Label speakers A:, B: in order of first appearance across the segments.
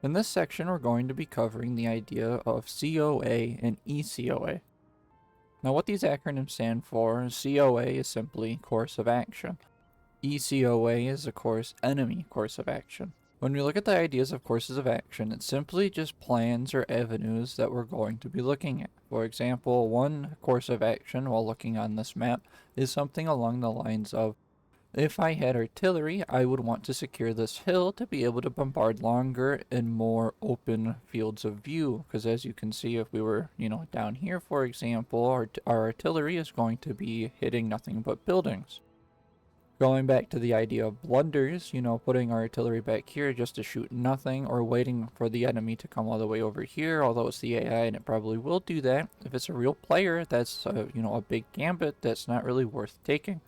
A: In this section, we're going to be covering the idea of COA and ECOA. Now, what these acronyms stand for is COA is simply course of action. ECOA is, of course, enemy course of action. When we look at the ideas of courses of action, it's simply just plans or avenues that we're going to be looking at. For example, one course of action while looking on this map is something along the lines of, if I had artillery, I would want to secure this hill to be able to bombard longer and more open fields of view. Because as you can see, if we were, down here, for example, our artillery is going to be hitting nothing but buildings. Going back to the idea of blunders, putting our artillery back here just to shoot nothing, or waiting for the enemy to come all the way over here, although it's the AI and it probably will do that. If it's a real player, that's, a big gambit that's not really worth taking.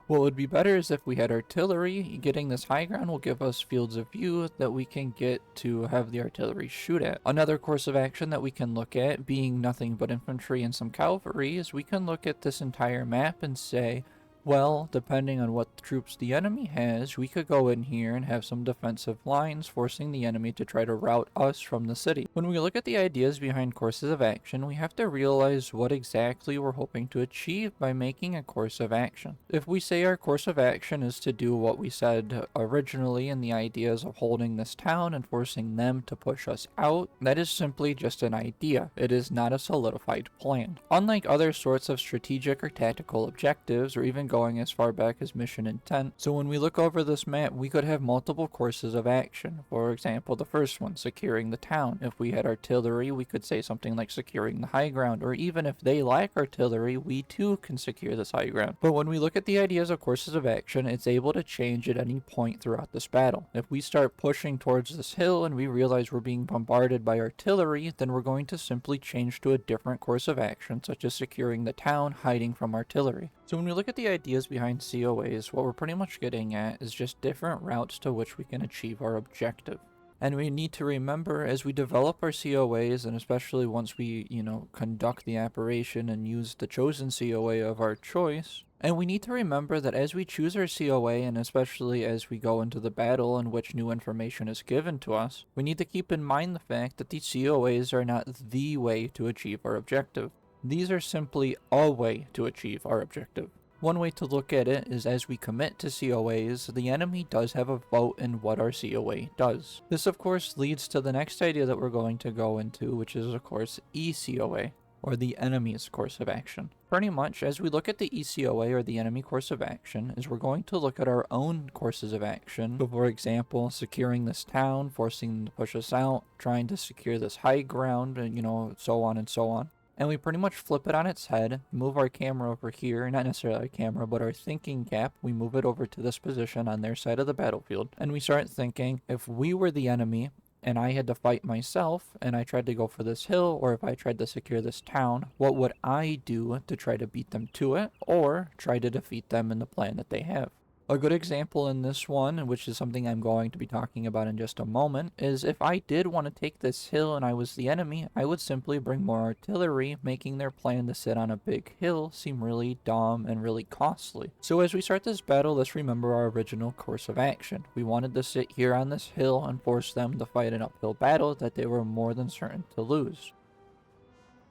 A: What would be better is if we had artillery. Getting this high ground will give us fields of view that we can get to have the artillery shoot at. Another course of action that we can look at, being nothing but infantry and some cavalry, is we can look at this entire map and say, well, depending on what troops the enemy has, we could go in here and have some defensive lines, forcing the enemy to try to rout us from the city. When we look at the ideas behind courses of action, we have to realize what exactly we're hoping to achieve by making a course of action. If we say our course of action is to do what we said originally in the ideas of holding this town and forcing them to push us out, that is simply just an idea. It is not a solidified plan. Unlike other sorts of strategic or tactical objectives, or even going as far back as mission intent. So when we look over this map, we could have multiple courses of action. For example, the first one, securing the town. If we had artillery, we could say something like securing the high ground, or even if they lack artillery, we too can secure this high ground. But when we look at the ideas of courses of action, it's able to change at any point throughout this battle. If we start pushing towards this hill and we realize we're being bombarded by artillery, then we're going to simply change to a different course of action, such as securing the town, hiding from artillery. So when we look at the ideas behind COAs, what we're pretty much getting at is just different routes to which we can achieve our objective. And we need to remember, as we develop our COAs, and especially once we, conduct the operation and use the chosen COA of our choice, and we need to remember that as we choose our COA, and especially as we go into the battle in which new information is given to us, we need to keep in mind the fact that these COAs are not the way to achieve our objective. These are simply a way to achieve our objective. One way to look at it is, as we commit to COAs, the enemy does have a vote in what our COA does. This of course leads to the next idea that we're going to go into, which is of course ECOA, or the enemy's course of action. Pretty much, as we look at the ECOA, or the enemy course of action, is we're going to look at our own courses of action. So for example, securing this town, forcing them to push us out, trying to secure this high ground, and so on and so on. And we pretty much flip it on its head, move our camera over here, not necessarily our camera, but our thinking cap, we move it over to this position on their side of the battlefield, and we start thinking, if we were the enemy, and I had to fight myself, and I tried to go for this hill, or if I tried to secure this town, what would I do to try to beat them to it, or try to defeat them in the plan that they have? A good example in this one, which is something I'm going to be talking about in just a moment, is if I did want to take this hill and I was the enemy, I would simply bring more artillery, making their plan to sit on a big hill seem really dumb and really costly. So as we start this battle, let's remember our original course of action. We wanted to sit here on this hill and force them to fight an uphill battle that they were more than certain to lose.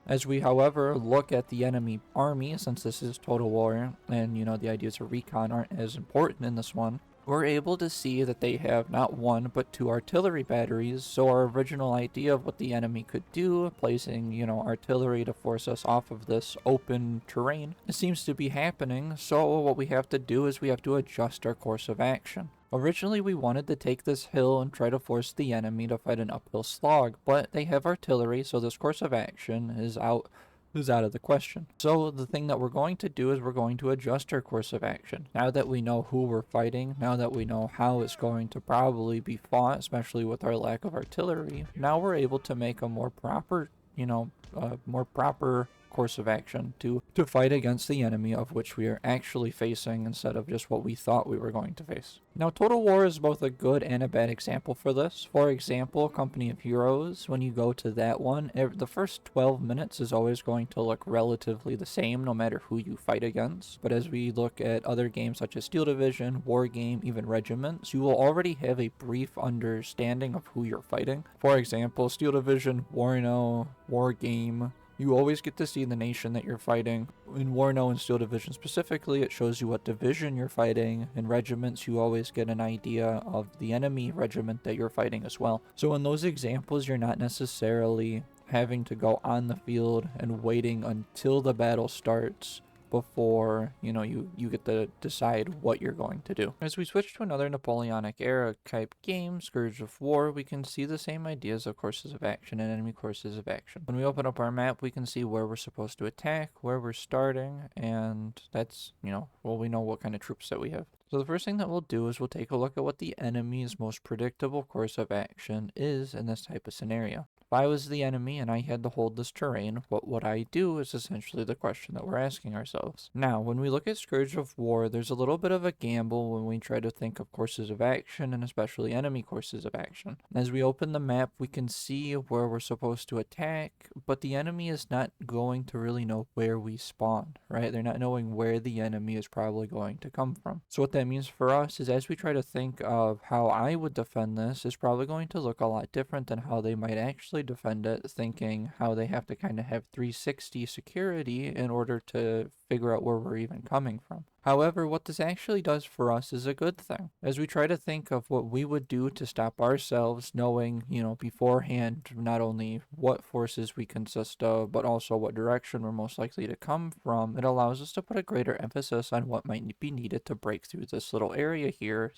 A: As we, however, look at the enemy army, since this is Total War, and the ideas of recon aren't as important in this one, we're able to see that they have not one, but two artillery batteries, so our original idea of what the enemy could do, placing, artillery to force us off of this open terrain, it seems to be happening, so what we have to do is we have to adjust our course of action. Originally, we wanted to take this hill and try to force the enemy to fight an uphill slog, but they have artillery, so this course of action is out of the question. So the thing that we're going to do is we're going to adjust our course of action. Now that we know who we're fighting, now that we know how it's going to probably be fought, especially with our lack of artillery, now we're able to make a more proper course of action to fight against the enemy of which we are actually facing instead of just what we thought we were going to face. Now, Total War is both a good and a bad example for this. For example, Company of Heroes, when you go to that one, the first 12 minutes is always going to look relatively the same no matter who you fight against. But as we look at other games such as Steel Division, War Game, even Regiments, you will already have a brief understanding of who you're fighting. For example, Steel Division, Warno, War Game, you always get to see the nation that you're fighting. In Warno and Steel Division specifically, it shows you what division you're fighting. In Regiments, you always get an idea of the enemy regiment that you're fighting as well. So in those examples, you're not necessarily having to go on the field and waiting until the battle starts before, you get to decide what you're going to do. As we switch to another Napoleonic era type game, Scourge of War, we can see the same ideas of courses of action and enemy courses of action. When we open up our map, we can see where we're supposed to attack, where we're starting, and that's, we know what kind of troops that we have. So the first thing that we'll do is we'll take a look at what the enemy's most predictable course of action is in this type of scenario. If I was the enemy and I had to hold this terrain, what would I do is essentially the question that we're asking ourselves. Now, when we look at Scourge of War, there's a little bit of a gamble when we try to think of courses of action and especially enemy courses of action. As we open the map, we can see where we're supposed to attack, but the enemy is not going to really know where we spawn, right? They're not knowing where the enemy is probably going to come from. So what that means for us is as we try to think of how I would defend this, is probably going to look a lot different than how they might actually defend it, thinking how they have to kind of have 360 security in order to figure out where we're even coming from. However, what this actually does for us is a good thing. As we try to think of what we would do to stop ourselves, knowing, beforehand not only what forces we consist of, but also what direction we're most likely to come from, it allows us to put a greater emphasis on what might be needed to break through this little area here.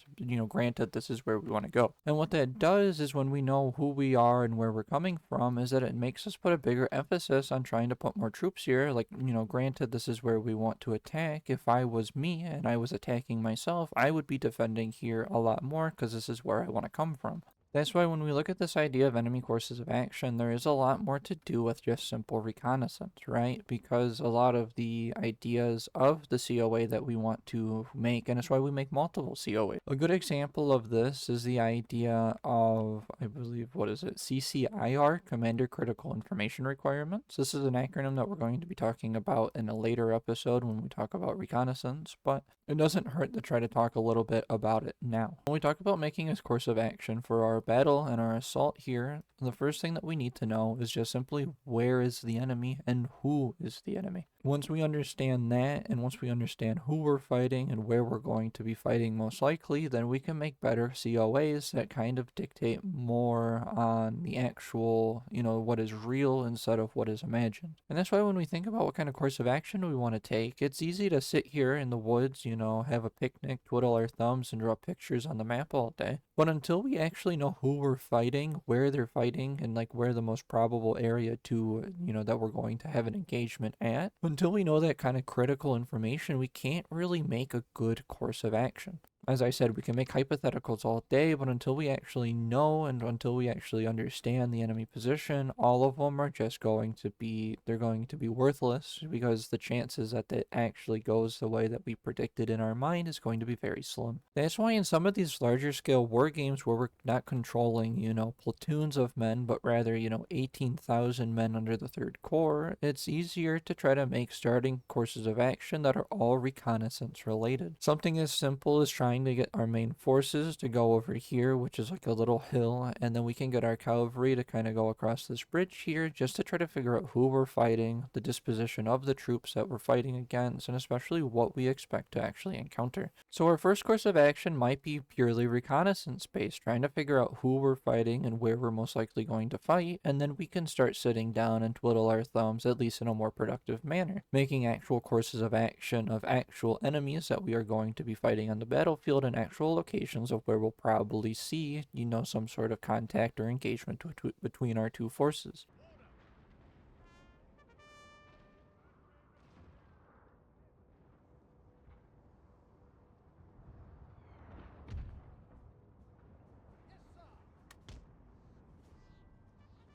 A: Granted, this is where we want to go. And what that does is when we know who we are and where we're coming from, is that it makes us put a bigger emphasis on trying to put more troops here. Like, granted, this is where we want to attack. If I was me and I was attacking myself, I would be defending here a lot more because this is where I want to come from. That's why when we look at this idea of enemy courses of action, there is a lot more to do with just simple reconnaissance, right? Because a lot of the ideas of the COA that we want to make, and it's why we make multiple COA. A good example of this is the idea of, I believe, CCIR, Commander Critical Information Requirements. This is an acronym that we're going to be talking about in a later episode when we talk about reconnaissance, but it doesn't hurt to try to talk a little bit about it now. When we talk about making a course of action for our battle and our assault here, the first thing that we need to know is just simply where is the enemy and who is the enemy. Once we understand that, and once we understand who we're fighting and where we're going to be fighting most likely, then we can make better COAs that kind of dictate more on the actual, what is real instead of what is imagined. And that's why when we think about what kind of course of action we want to take, it's easy to sit here in the woods, have a picnic, twiddle our thumbs, and draw pictures on the map all day. But until we actually know who we're fighting, where they're fighting, and where the most probable area to, that we're going to have an engagement at, until we know that kind of critical information, we can't really make a good course of action. As I said, we can make hypotheticals all day, but until we actually know and until we actually understand the enemy position, all of them are just going to be worthless, because the chances that it actually goes the way that we predicted in our mind is going to be very slim. That's why in some of these larger scale war games where we're not controlling, platoons of men, but rather, 18,000 men under the Third Corps, it's easier to try to make starting courses of action that are all reconnaissance related. Something as simple as trying to get our main forces to go over here, which is like a little hill, and then we can get our cavalry to kind of go across this bridge here just to try to figure out who we're fighting, the disposition of the troops that we're fighting against, and especially what we expect to actually encounter. So our first course of action might be purely reconnaissance based, trying to figure out who we're fighting and where we're most likely going to fight, and then we can start sitting down and twiddle our thumbs, at least in a more productive manner, making actual courses of action of actual enemies that we are going to be fighting on the battlefield and actual locations of where we'll probably see, some sort of contact or engagement between our two forces.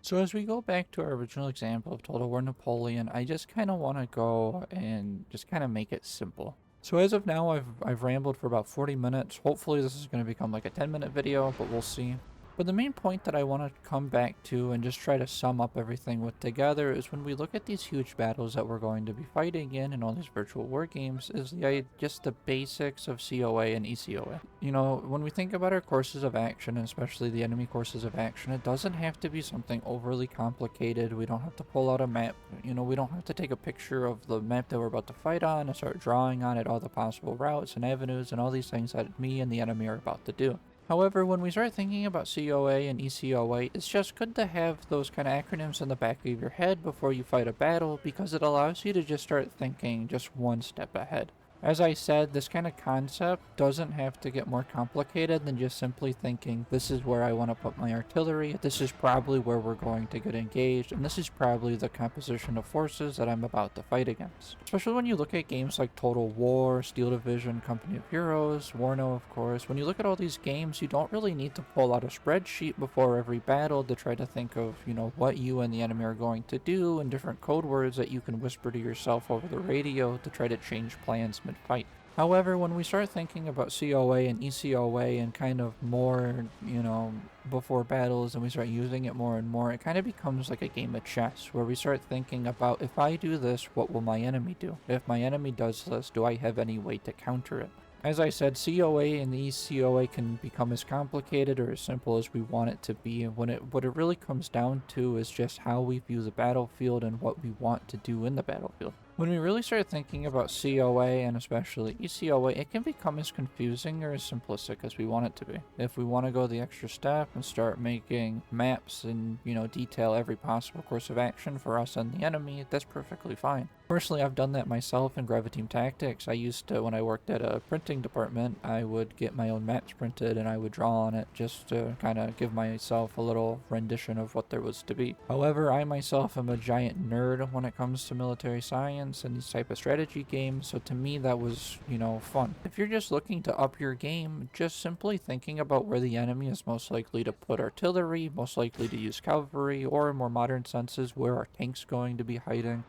A: So as we go back to our original example of Total War Napoleon, I just kind of want to go and just kind of make it simple. So as of now, I've rambled for about 40 minutes. Hopefully this is going to become like a 10-minute video, but we'll see. But the main point that I want to come back to and just try to sum up everything with together is when we look at these huge battles that we're going to be fighting in and all these virtual war games, is just the basics of COA and ECOA. You know, when we think about our courses of action, and especially the enemy courses of action, it doesn't have to be something overly complicated. We don't have to pull out a map. You know, we don't have to take a picture of the map that we're about to fight on and start drawing on it all the possible routes and avenues and all these things that me and the enemy are about to do. However, when we start thinking about COA and ECOA, it's just good to have those kind of acronyms in the back of your head before you fight a battle, because it allows you to just start thinking just one step ahead. As I said, this kind of concept doesn't have to get more complicated than just simply thinking, this is where I want to put my artillery, this is probably where we're going to get engaged, and this is probably the composition of forces that I'm about to fight against. Especially when you look at games like Total War, Steel Division, Company of Heroes, Warno of course, when you look at all these games, you don't really need to pull out a spreadsheet before every battle to try to think of, you know, what you and the enemy are going to do, and different code words that you can whisper to yourself over the radio to try to change plans fight. However, when we start thinking about COA and ECOA and kind of more, you know, before battles, and we start using it more and more, it kind of becomes like a game of chess, where we start thinking about, if I do this, what will my enemy do? If my enemy does this, do I have any way to counter it? As I said, COA and the ECOA can become as complicated or as simple as we want it to be, and what it really comes down to is just how we view the battlefield and what we want to do in the battlefield. When we really start thinking about COA and especially ECOA, it can become as confusing or as simplistic as we want it to be. If we want to go the extra step and start making maps and, you know, detail every possible course of action for us and the enemy, that's perfectly fine. Personally, I've done that myself in Gravity Team Tactics. I used to, when I worked at a printing department, I would get my own maps printed and I would draw on it just to kind of give myself a little rendition of what there was to be. However, I myself am a giant nerd when it comes to military science and these type of strategy games, so to me that was, you know, fun. If you're just looking to up your game, just simply thinking about where the enemy is most likely to put artillery, most likely to use cavalry, or in more modern senses, where are tanks going to be hiding,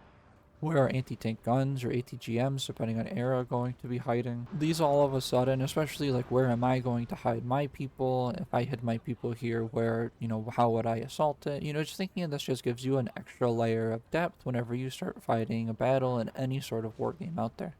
A: where are anti-tank guns or ATGMs, depending on era, going to be hiding? These all of a sudden, especially like, where am I going to hide my people? If I hid my people here, where, you know, how would I assault it? You know, just thinking of this just gives you an extra layer of depth whenever you start fighting a battle in any sort of war game out there.